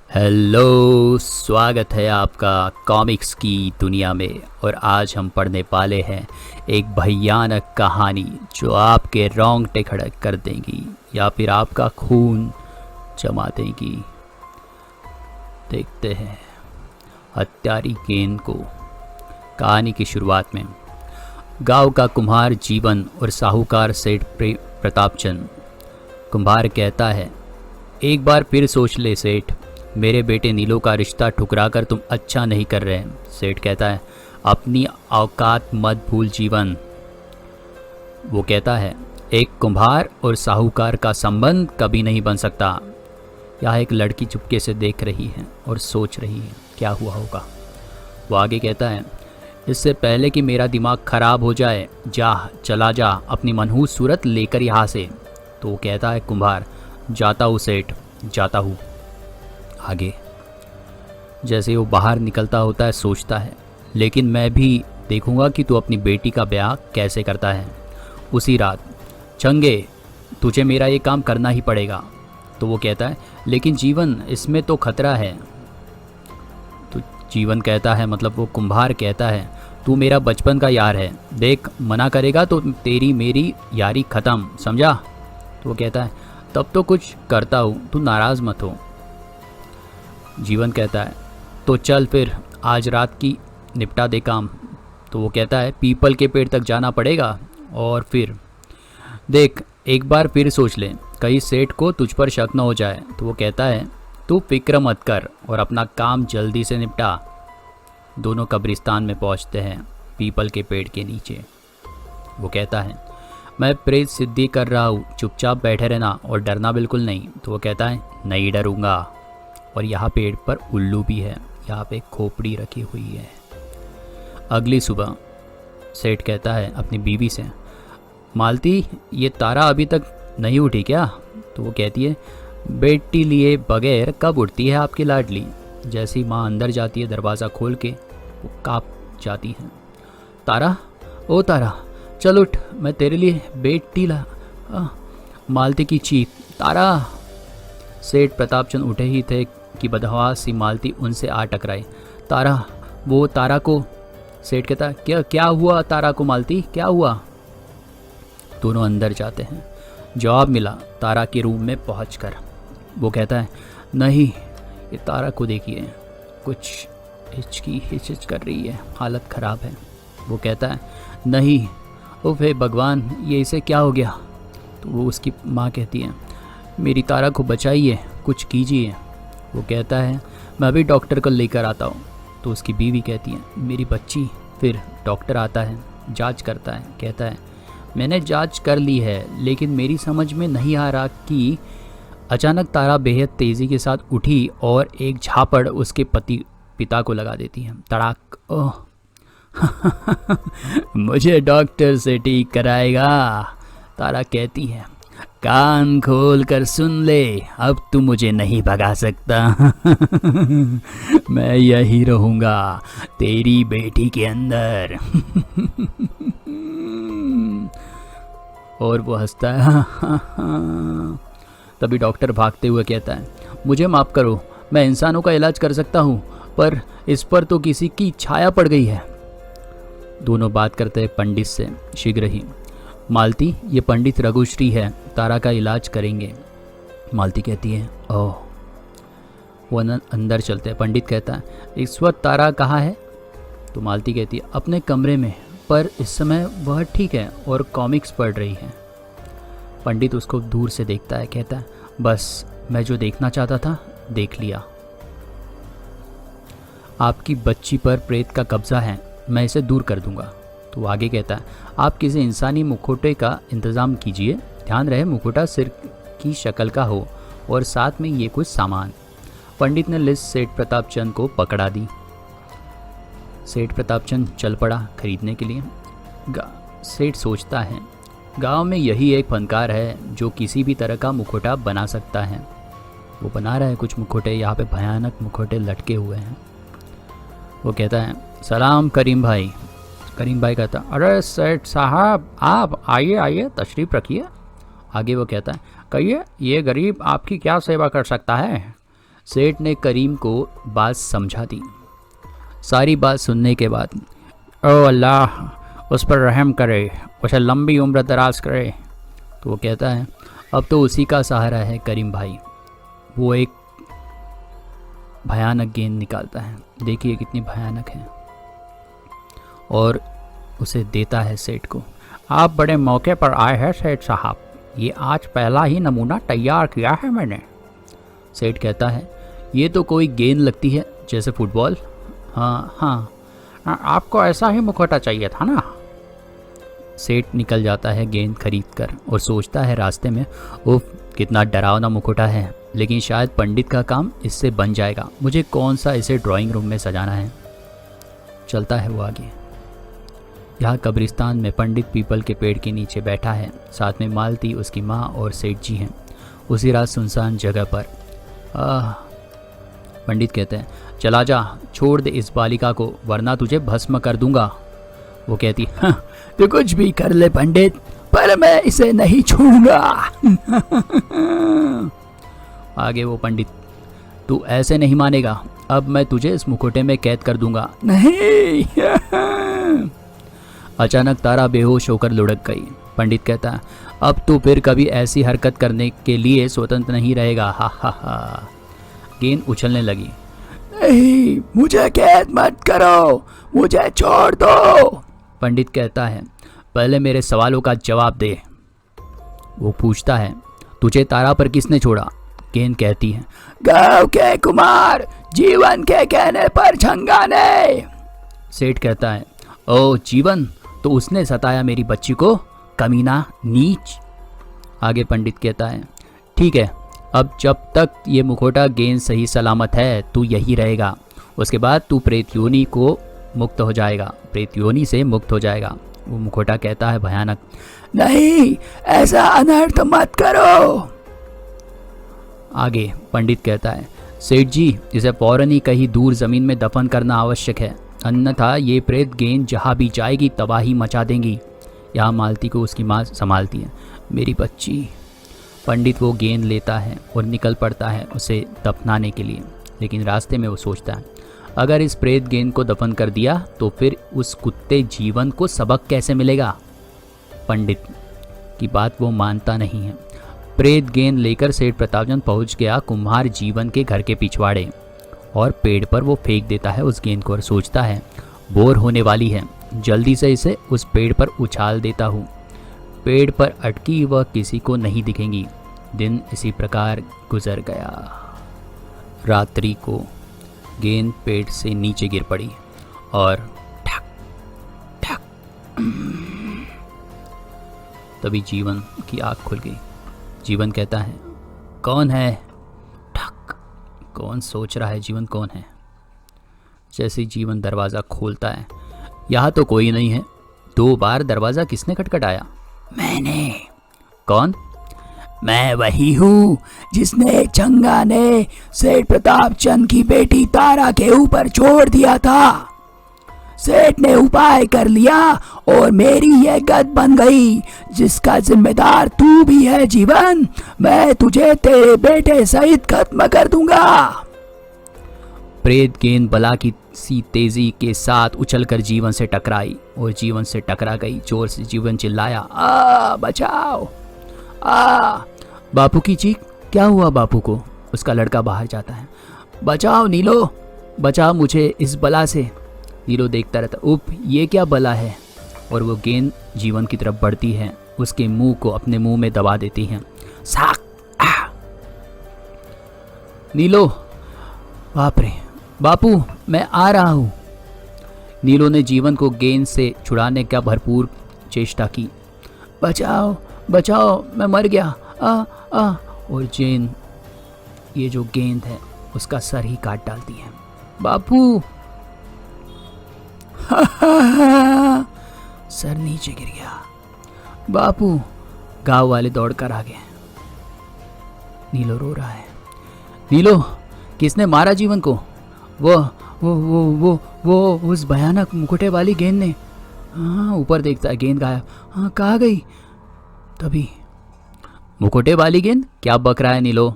Hello, स्वागत है आपका कॉमिक्स की दुनिया में। और आज हम पढ़ने वाले हैं एक भयानक कहानी जो आपके रोंगटे खड़े कर देंगी या फिर आपका खून जमा देगी। देखते हैं हत्यारी गेंद को। कहानी की शुरुआत में गांव का कुम्हार जीवन और साहूकार सेठ प्रतापचंद। कुम्हार कहता है, एक बार फिर सोच ले सेठ, मेरे बेटे नीलो का रिश्ता ठुकराकर तुम अच्छा नहीं कर रहे। सेठ कहता है, अपनी औकात मत भूल जीवन। वो कहता है, एक कुम्हार और साहूकार का संबंध कभी नहीं बन सकता। यह एक लड़की चुपके से देख रही है और सोच रही है क्या हुआ होगा। वो आगे कहता है, इससे पहले कि मेरा दिमाग खराब हो जाए, चला जा अपनी मनहूस सूरत लेकर यहाँ से। तो वो कहता है कुम्हार, जाता हूँ सेठ, जाता हूँ। आगे जैसे वो बाहर निकलता होता है सोचता है, लेकिन मैं भी देखूंगा कि तू अपनी बेटी का ब्याह कैसे करता है। उसी रात, चंगे तुझे मेरा ये काम करना ही पड़ेगा। तो वो कहता है, लेकिन जीवन इसमें तो खतरा है। तो जीवन कहता है, मतलब वो कुम्हार कहता है, तू मेरा बचपन का यार है, देख मना करेगा तो तेरी मेरी यारी ख़त्म, समझा। तो वो कहता है, तब तो कुछ करता हूँ, तू नाराज़ मत हो। जीवन कहता है, तो चल फिर आज रात की निपटा दे काम। तो वो कहता है, पीपल के पेड़ तक जाना पड़ेगा। और फिर देख, एक बार फिर सोच ले, कहीं सेठ को तुझ पर शक न हो जाए। तो वो कहता है, तू फिक्र मत कर और अपना काम जल्दी से निपटा। दोनों कब्रिस्तान में पहुंचते हैं, पीपल के पेड़ के नीचे। वो कहता है, मैं प्रेत सिद्धि कर रहा हूँ, चुपचाप बैठे रहना और डरना बिल्कुल नहीं। तो वो कहता है, नहीं डरूंगा। और यहाँ पेड़ पर उल्लू भी है, यहाँ पे खोपड़ी रखी हुई है। अगली सुबह सेठ कहता है अपनी बीवी से, मालती ये तारा अभी तक नहीं उठी क्या। तो वो कहती है, बेटी लिए बगैर कब उठती है आपकी लाडली। जैसी माँ अंदर जाती है दरवाज़ा खोल के वो काँप जाती है। तारा, ओ तारा चल उठ, मैं तेरे लिए बेटी ला। मालती की चीख, तारा। सेठ प्रतापचंद उठे ही थे कि बदहवास सी मालती उनसे आ टकराई। तारा, वो तारा को। सेठ कहता, क्या हुआ तारा को मालती, क्या हुआ। दोनों अंदर जाते हैं। जवाब मिला तारा के रूम में पहुंचकर। वो कहता है, नहीं ये तारा को देखिए, कुछ हिचकिच कर रही है, हालत ख़राब है। वो कहता है, नहीं ओह हे भगवान, ये इसे क्या हो गया। तो वो उसकी माँ कहती है, मेरी तारा को बचाइए, कुछ कीजिए। वो कहता है, मैं अभी डॉक्टर को लेकर आता हूँ। तो उसकी बीवी कहती है, मेरी बच्ची। फिर डॉक्टर आता है, जांच करता है, कहता है, मैंने जांच कर ली है, लेकिन मेरी समझ में नहीं आ रहा कि अचानक तारा बेहद तेज़ी के साथ उठी और एक झापड़ उसके पिता को लगा देती है। तड़ाक। ओह मुझे डॉक्टर से ठीक कराएगा। तारा कहती है, कान खोल कर सुन ले, अब तू मुझे नहीं भगा सकता। मैं यही रहूंगा तेरी बेटी के अंदर। और वो हंसता है। तभी डॉक्टर भागते हुए कहता है, मुझे माफ़ करो, मैं इंसानों का इलाज कर सकता हूँ, पर इस पर तो किसी की छाया पड़ गई है। दोनों बात करते हैं पंडित से शीघ्र ही। मालती, ये पंडित रघुश्री है, तारा का इलाज करेंगे। मालती कहती है, ओह। वो अंदर चलते हैं। पंडित कहता है, इस वक्त तारा कहाँ है। तो मालती कहती है, अपने कमरे में, पर इस समय वह ठीक है और कॉमिक्स पढ़ रही है। पंडित उसको दूर से देखता है, कहता है, बस मैं जो देखना चाहता था देख लिया। आपकी बच्ची पर प्रेत का कब्जा है, मैं इसे दूर कर दूंगा। तो आगे कहता है, आप किसी इंसानी मुखौटे का इंतज़ाम कीजिए, ध्यान रहे मुखौटा सिर की शक्ल का हो और साथ में ये कुछ सामान। पंडित ने लिस्ट सेठ प्रतापचंद को पकड़ा दी। सेठ प्रतापचंद चल पड़ा खरीदने के लिए। सेठ सोचता है, गांव में यही एक फनकार है जो किसी भी तरह का मुखौटा बना सकता है। वो बना रहा है कुछ मुखौटे, यहाँ पे भयानक मुखौटे लटके हुए हैं। वो कहता है, सलाम करीम भाई। करीम भाई कहता, अरे सेठ साहब आप आइए आइए, तशरीफ़ रखिए। आगे वो कहता है, कहिए ये गरीब आपकी क्या सेवा कर सकता है। सेठ ने करीम को बात समझा दी। सारी बात सुनने के बाद, ओ अल्लाह उस पर रहम करे, उसे लंबी उम्र दराज करे। तो वो कहता है अब तो उसी का सहारा है करीम भाई। वो एक भयानक गेंद निकालता है, देखिए कितनी भयानक है, और उसे देता है सेठ को। आप बड़े मौके पर आए हैं सेठ साहब, ये आज पहला ही नमूना तैयार किया है मैंने। सेठ कहता है ये तो कोई गेंद लगती है जैसे फुटबॉल। हाँ हाँ, आपको ऐसा ही मुखौटा चाहिए था ना। सेठ निकल जाता है गेंद खरीद कर और सोचता है रास्ते में, उफ कितना डरावना मुखौटा है, लेकिन शायद पंडित का काम इससे बन जाएगा। मुझे कौन सा इसे ड्राइंग रूम में सजाना है। चलता है वो आगे। यहाँ कब्रिस्तान में पंडित पीपल के पेड़ के नीचे बैठा है, साथ में मालती, उसकी माँ और सेठ जी हैं। उसी रात सुनसान जगह पर पंडित कहते हैं चला जा, छोड़ दे इस बालिका को वरना तुझे भस्म कर दूंगा। वो कहती हाँ, तो कुछ भी कर ले पंडित, पर मैं इसे नहीं छोड़ूंगा। आगे वो पंडित, तू ऐसे नहीं मानेगा, अब मैं तुझे इस मुखौटे में कैद कर दूंगा। नहीं। अचानक तारा बेहोश होकर लुढ़क गई। पंडित कहता है अब तो फिर कभी ऐसी हरकत करने के लिए स्वतंत्र नहीं रहेगा। हा हा हा। गेंद उछलने लगी। नहीं, मुझे कैद मत करो, मुझे छोड़ दो। पंडित कहता है पहले मेरे सवालों का जवाब दे। वो पूछता है तुझे तारा पर किसने छोड़ा। गेंद कहती है गांव के कुमार जीवन के कहने पर झंगा ने। सेठ कहता है ओ जीवन, तो उसने सताया मेरी बच्ची को, कमीना नीच। आगे पंडित कहता है ठीक है, अब जब तक ये मुखौटा गेंद सही सलामत है तू यही रहेगा, उसके बाद तू प्रेत योनि को मुक्त हो जाएगा, प्रेत योनि से मुक्त हो जाएगा। वो मुखौटा कहता है भयानक, नहीं ऐसा अनर्थ मत करो। आगे पंडित कहता है सेठ जी, इसे फौरन ही कहीं दूर जमीन में दफन करना आवश्यक है, अन्यथा ये प्रेत गेंद जहाँ भी जाएगी तबाही मचा देंगी। यहाँ मालती को उसकी माँ संभालती है। मेरी बच्ची। पंडित वो गेंद लेता है और निकल पड़ता है उसे दफनाने के लिए, लेकिन रास्ते में वो सोचता है अगर इस प्रेत गेंद को दफन कर दिया तो फिर उस कुत्ते जीवन को सबक कैसे मिलेगा। पंडित की बात वो मानता नहीं है। प्रेत गेंद लेकर सेठ प्रतापचंद पहुंच गया कुम्हार जीवन के घर के पिछवाड़े, और पेड़ पर वो फेंक देता है उस गेंद को और सोचता है बोर होने वाली है, जल्दी से इसे उस पेड़ पर उछाल देता हूँ। पेड़ पर अटकी वह किसी को नहीं दिखेंगी। दिन इसी प्रकार गुजर गया। रात्रि को गेंद पेड़ से नीचे गिर पड़ी और ठक ठक। तभी जीवन की आँख खुल गई। जीवन कहता है कौन है। ठक। कौन सोच रहा है जीवन कौन है। जैसे जीवन दरवाज़ा खोलता है, यहाँ तो कोई नहीं है। 2 बार दरवाज़ा किसने खटखटाया। मैंने। कौन। मैं वही हूँ जिसने चंगा ने सेठ प्रतापचंद की बेटी तारा के ऊपर छोड़ दिया था। सेठ ने उपाय कर लिया और मेरी यह गद बन गई, जिसका जिम्मेदार तू भी है जीवन। मैं तुझे तेरे बेटे सहित खत्म कर दूंगा। प्रेत गेंद बला की सी तेजी के साथ उछलकर जीवन से टकराई और जीवन से टकरा गई। जोर से जीवन चिल्लाया, आ बचाओ आ। बापू की चीख। क्या हुआ बापू को। उसका लड़का बाहर जाता है। बचाओ नीलो, बचाओ मुझे इस बला से। नीलो देखता रहता, उप ये क्या बला है। और वो गेंद जीवन की तरफ बढ़ती है, उसके मुंह को अपने मुंह में दबा देती है। साक। नीलो। बाप रे। बापू मैं आ रहा हूँ। नीलो ने जीवन को गेंद से छुड़ाने का भरपूर चेष्टा की। बचाओ बचाओ, मैं मर गया। आ। और जेन ये जो गेंद है उसका सर ही काट डालती है। बापू। सर नीचे गिर गया। बापू। गांव वाले दौड़कर आ गए। नीलो रो रहा है। नीलो, किसने मारा जीवन को। वो उस भयानक मुकुटे वाली गेंद ने। हाँ, ऊपर देखता है, गेंद गायब। हाँ, कहाँ गई। तभी मुकुटे वाली गेंद। क्या बक रहा है नीलो,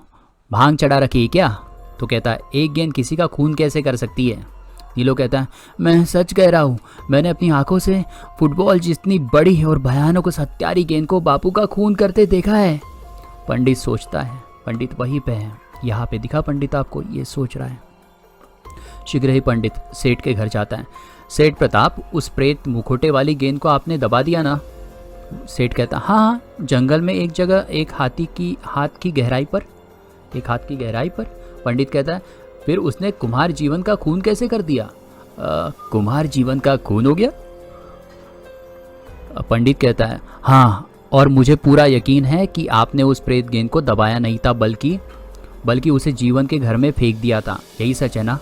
भांग चढ़ा रखी है क्या। तो कहता है एक गेंद किसी का खून कैसे कर सकती है? नीलो कहता है मैं सच कह रहा हूँ, मैंने अपनी आंखों से फुटबॉल जितनी बड़ी और भयानक उस हत्यारी गेंद को बापू का खून करते देखा है। पंडित सोचता है, पंडित वहीं पे है, यहाँ पे दिखा पंडित आपको, ये सोच रहा है। शीघ्र ही पंडित सेठ के घर जाता है। सेठ प्रताप, उस प्रेत मुखोटे वाली गेंद को आपने दबा दिया ना? सेठ कहता हाँ, जंगल में एक जगह एक हाथ की गहराई पर। पंडित कहता है फिर उसने कुम्हार जीवन का खून कैसे कर दिया? कुम्हार जीवन का खून हो गया? पंडित कहता है हाँ, और मुझे पूरा यकीन है कि आपने उस प्रेत गेंद को दबाया नहीं था, बल्कि उसे जीवन के घर में फेंक दिया था, यही सच है ना?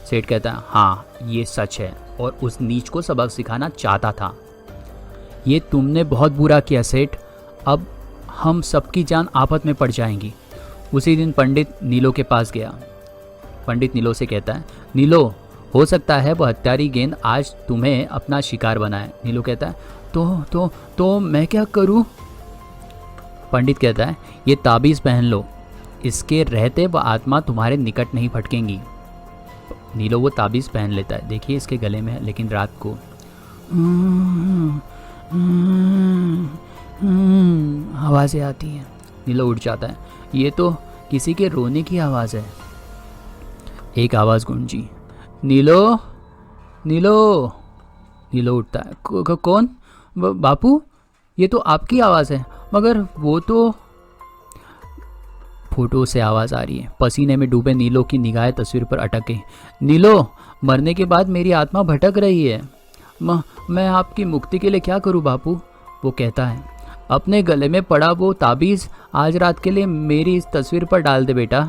सेठ कहता है हाँ, ये सच है, और उस नीच को सबक सिखाना चाहता था। ये तुमने बहुत बुरा किया सेठ, अब हम सबकी जान आफत में पड़ जाएंगी। उसी दिन पंडित नीलो के पास गया। पंडित नीलो से कहता है नीलो, हो सकता है वह हत्यारी गेंद आज तुम्हें अपना शिकार बनाए। नीलो कहता है तो मैं क्या करूं? पंडित कहता है ये ताबीज़ पहन लो, इसके रहते वह आत्मा तुम्हारे निकट नहीं भटकेंगी। नीलो वो ताबीज़ पहन लेता है, देखिए इसके गले में है, लेकिन रात को आवाज़ें आती हैं। नीलो उठ जाता है, ये तो किसी के रोने की आवाज़ है। एक आवाज़ गूंजी, नीलो नीलो। नीलो उठता है, कौन? बापू, ये तो आपकी आवाज़ है, मगर वो तो। फोटो से आवाज़ आ रही है। पसीने में डूबे नीलो की निगाहें तस्वीर पर अटक गई। नीलो, मरने के बाद मेरी आत्मा भटक रही है, मैं आपकी मुक्ति के लिए क्या करूं बापू? वो कहता है अपने गले में पड़ा वो ताबीज़ आज रात के लिए मेरी इस तस्वीर पर डाल दे बेटा।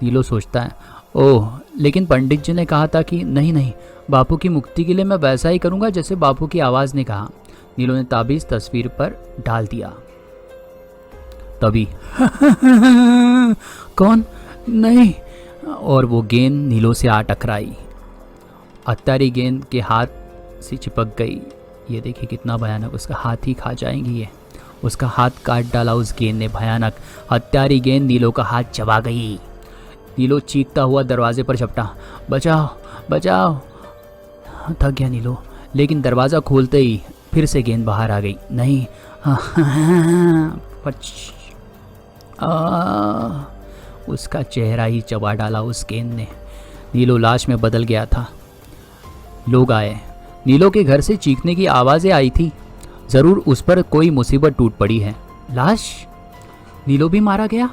नीलो सोचता है ओह, लेकिन पंडित जी ने कहा था कि नहीं, बापू की मुक्ति के लिए मैं वैसा ही करूँगा जैसे बापू की आवाज़ ने कहा। नीलो ने ताबीज़ तस्वीर पर डाल दिया। तभी कौन? नहीं, और वो गेंद नीलो से आ टकराई। हत्यारी गेंद के हाथ से चिपक गई। ये देखिए कितना भयानक, उसका हाथ ही खा जाएंगी ये। उसका हाथ काट डाला उस गेंद ने, भयानक हत्यारी गेंद नीलो का हाथ चबा गई। नीलो चीखता हुआ दरवाजे पर झपटा, बचाओ बचाओ। थक गया नीलो, लेकिन दरवाज़ा खोलते ही फिर से गेंद बाहर आ गई। नहीं, उसका चेहरा ही चबा डाला उस गेंद ने। नीलो लाश में बदल गया था। लोग आए। नीलो के घर से चीखने की आवाज़ें आई थी। ज़रूर उस पर कोई मुसीबत टूट पड़ी है। लाश? नीलो भी मारा गया?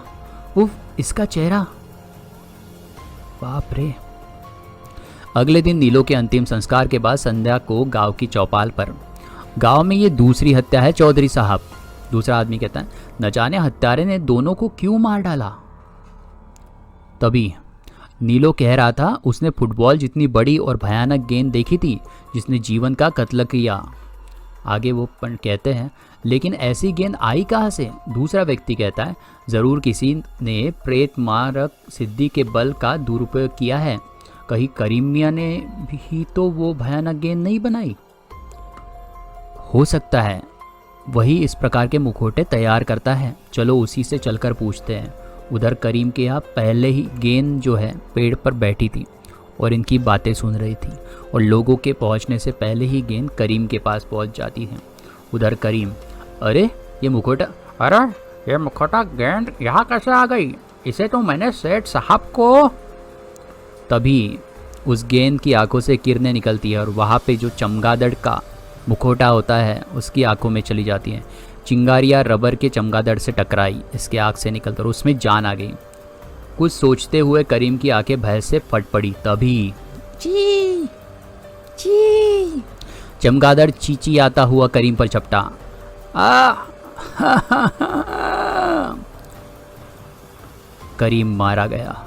उफ, इसका चेहरा, बाप रे। अगले दिन नीलो के अंतिम संस्कार के बाद संध्या को गांव की चौपाल पर, गांव में ये दूसरी हत्या है चौधरी साहब। दूसरा आदमी कहता है न जाने हत्यारे ने दोनों को क्यों मार डाला। तभी नीलो कह रहा था उसने फुटबॉल जितनी बड़ी और भयानक गेंद देखी थी जिसने जीवन का कत्ल किया। आगे वो पंडित कहते हैं लेकिन ऐसी गेंद आई कहाँ से? दूसरा व्यक्ति कहता है ज़रूर किसी ने प्रेत मारक सिद्धि के बल का दुरुपयोग किया है। कहीं करीम मियाँ ने भी तो वो भयानक गेंद नहीं बनाई? हो सकता है वही इस प्रकार के मुखौटे तैयार करता है। चलो उसी से चलकर पूछते हैं। उधर करीम के यहाँ पहले ही गेंद जो है पेड़ पर बैठी थी और इनकी बातें सुन रही थी, और लोगों के पहुँचने से पहले ही गेंद करीम के पास पहुँच जाती है। उधर करीम, अरे ये मुखौटा गेंद यहाँ कैसे आ गई? इसे तो मैंने सेठ साहब को। तभी उस गेंद की आंखों से किरणें निकलती है और वहाँ पे जो चमगादड़ का मुखौटा होता है उसकी आंखों में चली जाती है। चिंगारियाँ रबर के चमगादड़ से टकराई, इसके आँख से निकलकर उसमें जान आ गई। कुछ सोचते हुए करीम की आंखें भय से फट पड़ी। तभी ची ची चमगादड़ चींची आता हुआ करीम पर झपटा। करीम मारा गया।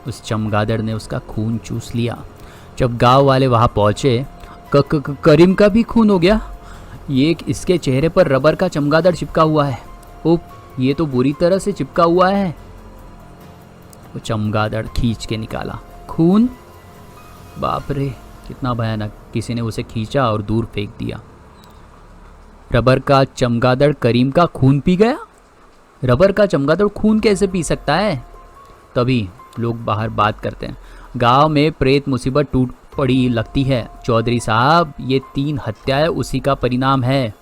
उस चमगादड़ ने उसका खून चूस लिया। जब गांव वाले वहां पहुंचे, करीम का भी खून हो गया। ये इसके चेहरे पर रबर का चमगादड़ चिपका हुआ है। ओह, ये तो बुरी तरह से चिपका हुआ है। वो चमगादड़ खींच के निकाला खून। बाप रे, कितना भयानक। किसी ने उसे खींचा और दूर फेंक दिया। रबर का चमगादड़ करीम का खून पी गया। रबर का चमगादड़ खून कैसे पी सकता है? तभी लोग बाहर बात करते हैं। गांव में प्रेत मुसीबत टूट पड़ी लगती है। चौधरी साहब, ये 3 हत्याएं उसी का परिणाम है।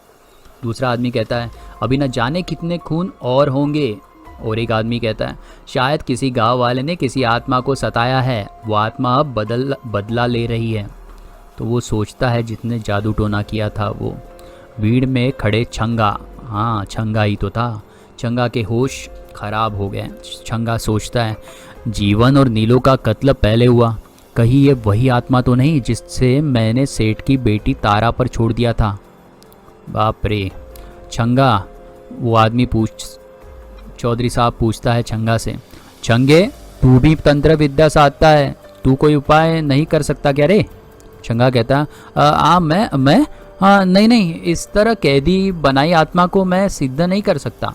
दूसरा आदमी कहता है, अभी न जाने कितने खून और होंगे। और एक आदमी कहता है, शायद किसी गांव वाले ने किसी आत्मा को सताया है, वो आत्मा अब बदला ले रही है। तो वो सोचता है जिसने जादू टोना किया था वो। भीड़ में खड़े छंगा, हाँ छंगा ही तो था। छंगा के होश खराब हो गए। छंगा सोचता है, जीवन और नीलो का कत्ल पहले हुआ, कहीं ये वही आत्मा तो नहीं जिससे मैंने सेठ की बेटी तारा पर छोड़ दिया था। बाप रे। छंगा, वो आदमी चौधरी साहब पूछता है छंगा से, छंगे तू भी तंत्र विद्या साधता है, तू कोई उपाय नहीं कर सकता क्या रे? छंगा कहता मैं नहीं, इस तरह कैदी बनाई आत्मा को मैं सिद्ध नहीं कर सकता।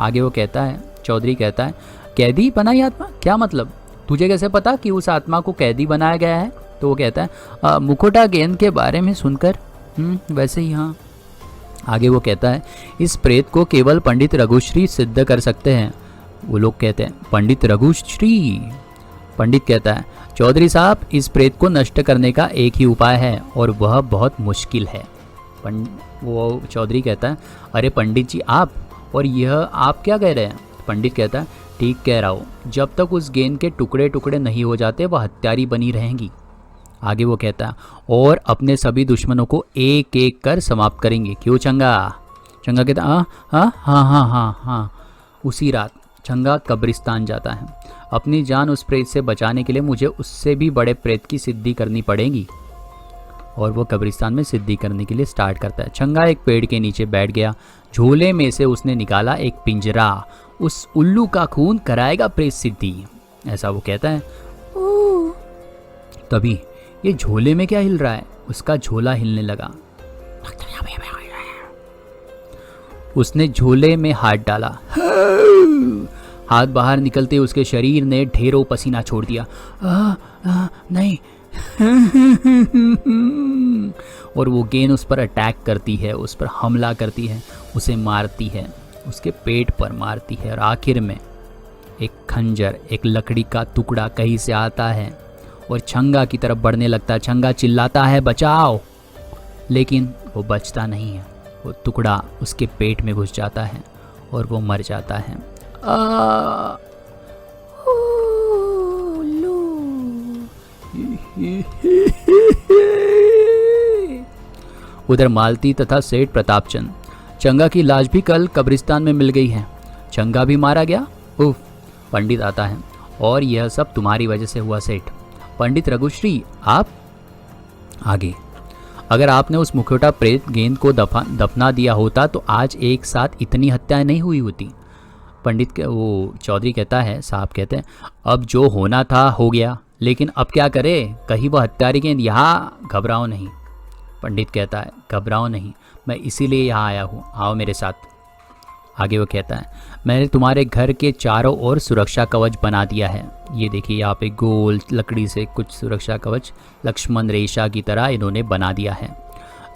आगे वो कहता है, चौधरी कहता है, कैदी बनाई आत्मा क्या मतलब? तुझे कैसे पता कि उस आत्मा को कैदी बनाया गया है? तो वो कहता है, मुखोटा गेंद के बारे में सुनकर। वैसे ही हाँ। आगे वो कहता है, इस प्रेत को केवल पंडित रघुश्री सिद्ध कर सकते हैं। वो लोग कहते हैं, पंडित रघुश्री? पंडित कहता है, चौधरी साहब, इस प्रेत को नष्ट करने का एक ही उपाय है और वह बहुत मुश्किल है। वो चौधरी कहता है, अरे पंडित जी आप, और यह आप क्या कह रहे हैं? पंडित कहता है, ठीक कह रहा हूँ, जब तक उस गेंद के टुकड़े टुकड़े नहीं हो जाते वह हत्यारी बनी रहेंगी। आगे वो कहता है, और अपने सभी दुश्मनों को एक एक कर समाप्त करेंगे। क्यों चंगा? चंगा कहता है, हाँ। उसी रात चंगा कब्रिस्तान जाता है। अपनी जान उस प्रेत से बचाने के लिए मुझे उससे भी बड़े प्रेत की सिद्धि करनी पड़ेगी। और वो कब्रिस्तान में सिद्धि करने के लिए स्टार्ट करता है। चंगा एक पेड़ के नीचे बैठ गया। झोले में से उसने निकाला एक पिंजरा। उस उल्लू का खून कराएगा प्रेत सिद्धि, ऐसा वो कहता है। तभी ये झोले में क्या हिल रहा है? उसका झोला हिलने लगा। उसने झोले में हाथ डाला। हाथ बाहर निकलते उसके शरीर ने ढेरों पसीना छोड़ दिया। नहीं। और वो गेंद उस पर अटैक करती है, उस पर हमला करती है, उसे मारती है, उसके पेट पर मारती है। और आखिर में एक खंजर, एक लकड़ी का टुकड़ा कहीं से आता है और छंगा की तरफ बढ़ने लगता है। छंगा चिल्लाता है, बचाओ, लेकिन वो बचता नहीं है। वो टुकड़ा उसके पेट में घुस जाता है और वो मर जाता है। उधर मालती तथा सेठ प्रतापचंद। चंगा की लाश भी कल कब्रिस्तान में मिल गई है। चंगा भी मारा गया। उफ। पंडित आता है, और यह सब तुम्हारी वजह से हुआ सेठ। पंडित रघुश्री आप? आगे, अगर आपने उस मुखौटा प्रेत गेंद को दफना दिया होता तो आज एक साथ इतनी हत्याएं नहीं हुई होती। पंडित के वो चौधरी कहता है, साहब कहते हैं, अब जो होना था हो गया, लेकिन अब क्या करें? कहीं वह हत्यारी गेंद यहाँ। घबराओ नहीं। पंडित कहता है, घबराओ नहीं, मैं इसीलिए यहाँ आया हूँ, आओ मेरे साथ। आगे वो कहता है, मैंने तुम्हारे घर के चारों ओर सुरक्षा कवच बना दिया है। ये देखिए यहाँ पे गोल लकड़ी से कुछ सुरक्षा कवच लक्ष्मण रेशा की तरह इन्होंने बना दिया है।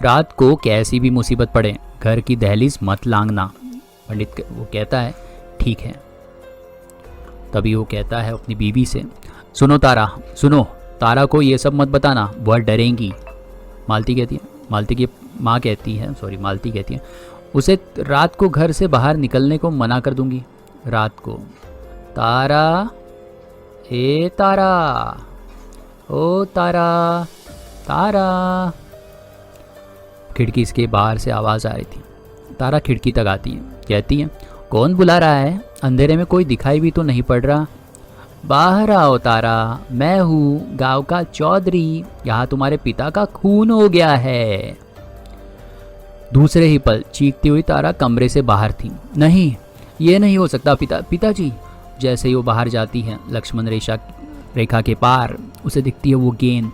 रात को कैसी भी मुसीबत पड़े घर की दहलीज मत लांघना। पंडित वो कहता है, ठीक है। तभी वो कहता है अपनी बीवी से, सुनो तारा, सुनो, तारा को ये सब मत बताना, वह डरेंगी। मालती कहती है, मालती की माँ कहती है, मालती कहती है, उसे रात को घर से बाहर निकलने को मना कर दूंगी। रात को। तारा, ए तारा, ओ तारा, तारा। खिड़की के बाहर से आवाज़ आ रही थी। तारा खिड़की तक आती है, कहती है, कौन बुला रहा है? अंधेरे में कोई दिखाई भी तो नहीं पड़ रहा। बाहर आओ तारा, मैं हूँ गांव का चौधरी, यहाँ तुम्हारे पिता का खून हो गया है। दूसरे ही पल चीखती हुई तारा कमरे से बाहर थी। नहीं, ये नहीं हो सकता पिताजी। जैसे ही वो बाहर जाती है, लक्ष्मण रेखा के पार उसे दिखती है वो गेंद।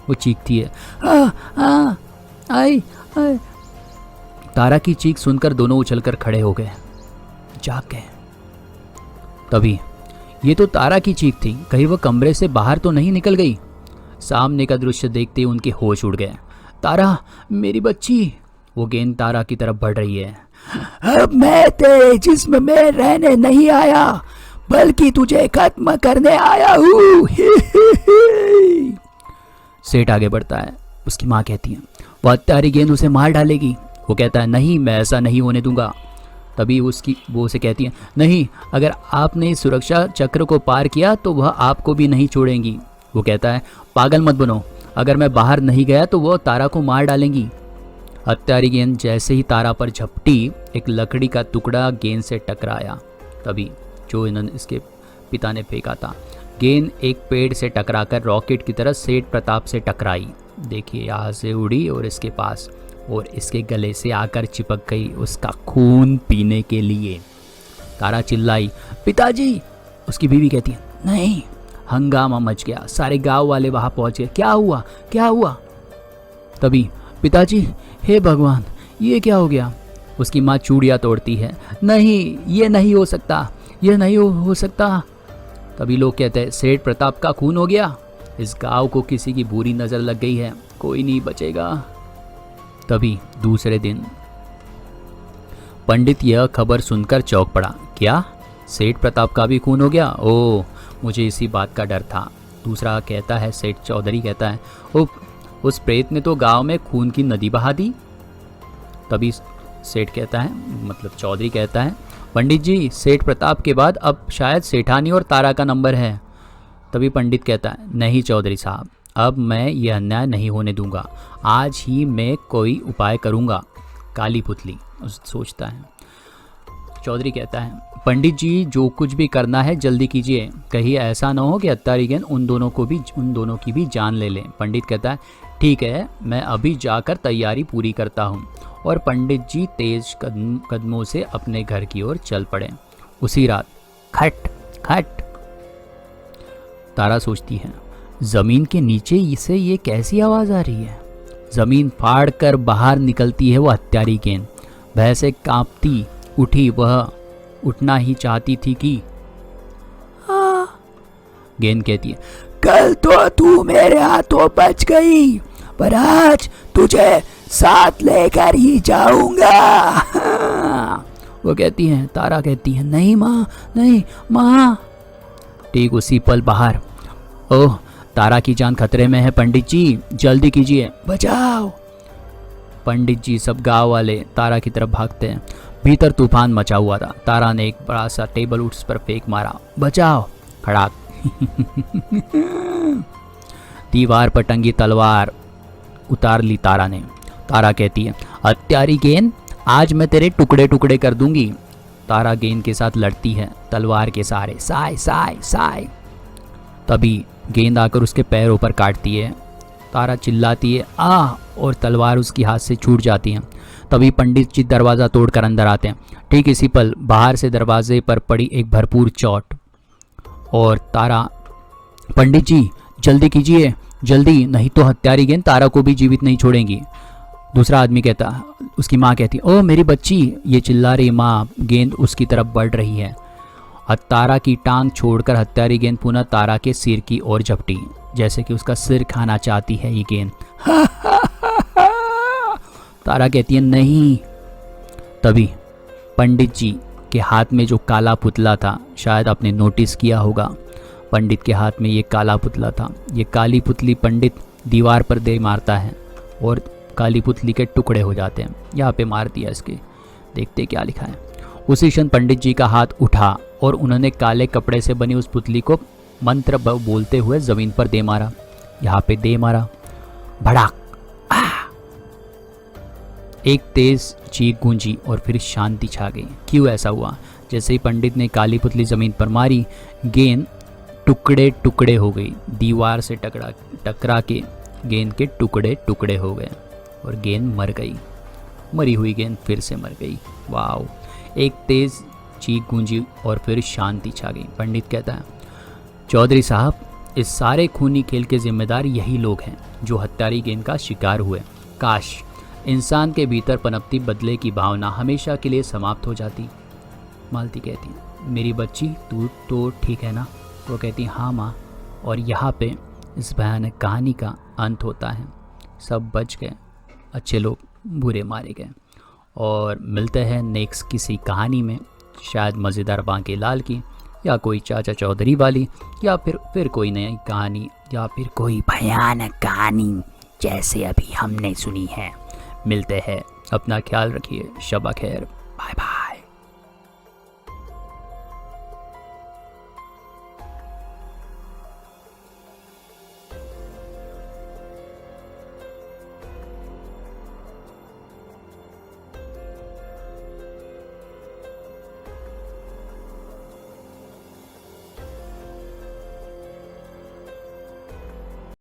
वो चीखती है, आई। तारा की चीख सुनकर दोनों उछलकर खड़े हो गए, जाग गए। तभी ये तो तारा की चीख थी, कहीं वह कमरे से बाहर तो नहीं निकल गई। सामने का दृश्य देखते ही उनके होश उड़ गए। तारा, मेरी बच्ची। वो गेंद तारा की तरफ बढ़ रही है। अब मैं तेरे जिस्म में रहने नहीं आया, बल्कि तुझे खत्म करने आया हूँ। सेठ आगे बढ़ता है। उसकी माँ कहती है वो हत्यारी गेंद उसे मार डालेगी। वो कहता है नहीं, मैं ऐसा नहीं होने दूंगा। तभी वो उसे कहती है नहीं, अगर आपने इस सुरक्षा चक्र को पार किया तो वह आपको भी नहीं छोड़ेंगी। वो कहता है पागल मत बनो, अगर मैं बाहर नहीं गया तो वह तारा को मार डालेंगी। हत्यारी गेंद जैसे ही तारा पर झपटी, एक लकड़ी का टुकड़ा गेंद से टकराया। तभी जो इन्होंने इसके पिता ने फेंका था, गेंद एक पेड़ से टकराकर रॉकेट की तरह सेठ प्रताप से टकराई। देखिए यहाँ से उड़ी और इसके पास और इसके गले से आकर चिपक गई उसका खून पीने के लिए। तारा चिल्लाई पिताजी। उसकी बीवी कहती है नहीं। हंगामा मच गया, सारे गांव वाले वहां पहुंचे। क्या हुआ, क्या हुआ? तभी पिताजी, हे भगवान, ये क्या हो गया? उसकी माँ चूड़ियाँ तोड़ती है। नहीं, ये नहीं हो सकता, ये नहीं हो सकता। तभी लोग कहते हैं सेठ प्रताप का खून हो गया, इस गांव को किसी की बुरी नज़र लग गई है, कोई नहीं बचेगा। तभी दूसरे दिन पंडित यह खबर सुनकर चौंक पड़ा। क्या, सेठ प्रताप का भी खून हो गया? ओह, मुझे इसी बात का डर था। दूसरा कहता है, सेठ चौधरी कहता है, उस प्रेत ने तो गांव में खून की नदी बहा दी। तभी सेठ कहता है, मतलब चौधरी कहता है, पंडित जी, सेठ प्रताप के बाद अब शायद सेठानी और तारा का नंबर है। तभी पंडित कहता है, नहीं चौधरी साहब, अब मैं ये अन्याय नहीं होने दूंगा, आज ही मैं कोई उपाय करूंगा। काली पुतली सोचता है। चौधरी कहता है, पंडित जी, जो कुछ भी करना है जल्दी कीजिए, कहीं ऐसा ना हो कि हत्यारी गेंद उन दोनों की भी जान ले लें। पंडित कहता है, ठीक है, मैं अभी जाकर तैयारी पूरी करता हूँ। और पंडित जी तेज कदमों से अपने घर की ओर चल पड़े। उसी रात खट खट। तारा सोचती है, जमीन के नीचे इसे ये कैसी आवाज आ रही है? जमीन फाड़ कर बाहर निकलती है वो हत्यारी गेंद। वह से कांपती उठी, वह उठना ही चाहती थी कि गेंद कहती है, कल तो तू मेरे हाथों बच गई, पर आज तुझे साथ लेकर ही जाऊंगा। वो कहती है, तारा कहती है, नहीं माँ, नहीं माँ। ठीक उसी पल बाहर, ओह, तारा की जान खतरे में है पंडित जी, जल्दी कीजिए, बचाओ। पंडित जी सब गांव वाले तारा की तरफ भागते हैं। भीतर तूफान मचा हुआ था। तारा ने एक बड़ा सा टेबल उस पर फेंक मारा, बचाओ, खड़ाक। दीवार पर टंगी तलवार उतार ली तारा ने। तारा कहती है, हत्यारी गेंद, आज मैं तेरे टुकड़े टुकड़े कर दूंगी। तारा गेंद के साथ लड़ती है तलवार के सहारे, साय साय साय। तभी गेंद आकर उसके पैरों पर काटती है। तारा चिल्लाती है, आ, और तलवार उसकी हाथ से छूट जाती है। तभी पंडित जी दरवाज़ा तोड़कर अंदर आते हैं। ठीक इसी पल बाहर से दरवाजे पर पड़ी एक भरपूर चोट। और तारा, पंडित जी जल्दी कीजिए, जल्दी, नहीं तो हत्यारी गेंद तारा को भी जीवित नहीं छोड़ेंगी। दूसरा आदमी कहता, उसकी माँ कहती, ओ मेरी बच्ची। ये चिल्ला रही माँ, गेंद उसकी तरफ बढ़ रही है। तारा की टांग छोड़कर हत्यारी गेंद पुनः तारा के सिर की ओर झपटी, जैसे कि उसका सिर खाना चाहती है ये गेंद। तारा कहती है, नहीं। तभी पंडित जी के हाथ में जो काला पुतला था, शायद आपने नोटिस किया होगा, पंडित के हाथ में ये काला पुतला था। ये काली पुतली पंडित दीवार पर दे मारता है और काली पुतली के टुकड़े हो जाते हैं। यहाँ पे मार दिया इसके, देखते क्या लिखा है। उसी क्षण पंडित जी का हाथ उठा और उन्होंने काले कपड़े से बनी उस पुतली को मंत्र बोलते हुए जमीन पर दे मारा। यहाँ पे दे मारा, भड़ाक। एक तेज चीख गूंजी और फिर शांति छा गई। क्यों ऐसा हुआ? जैसे ही पंडित ने काली पुतली जमीन पर मारी, गेंद टुकड़े टुकड़े हो गई। दीवार से टकरा के गेंद के टुकड़े टुकड़े हो गए और गेंद मर गई। मरी हुई गेंद फिर से मर गई। वाओ! एक तेज चीख गूंजी और फिर शांति छा गई। पंडित कहता है, चौधरी साहब, इस सारे खूनी खेल के जिम्मेदार यही लोग हैं जो हत्यारी गेंद का शिकार हुए। काश इंसान के भीतर पनपती बदले की भावना हमेशा के लिए समाप्त हो जाती। मालती कहती, मेरी बच्ची, तू तो ठीक है ना? वो कहती, हाँ माँ। और यहाँ पे इस भयानक कहानी का अंत होता है। सब बच गए, अच्छे लोग बुरे मारे गए। और मिलते हैं नेक्स्ट किसी कहानी में, शायद मज़ेदार बांके लाल की, या कोई चाचा चौधरी वाली, या फिर कोई नई कहानी, या फिर कोई भयानक कहानी जैसे अभी हमने सुनी है। मिलते हैं, अपना ख्याल रखिए, शबा खैर।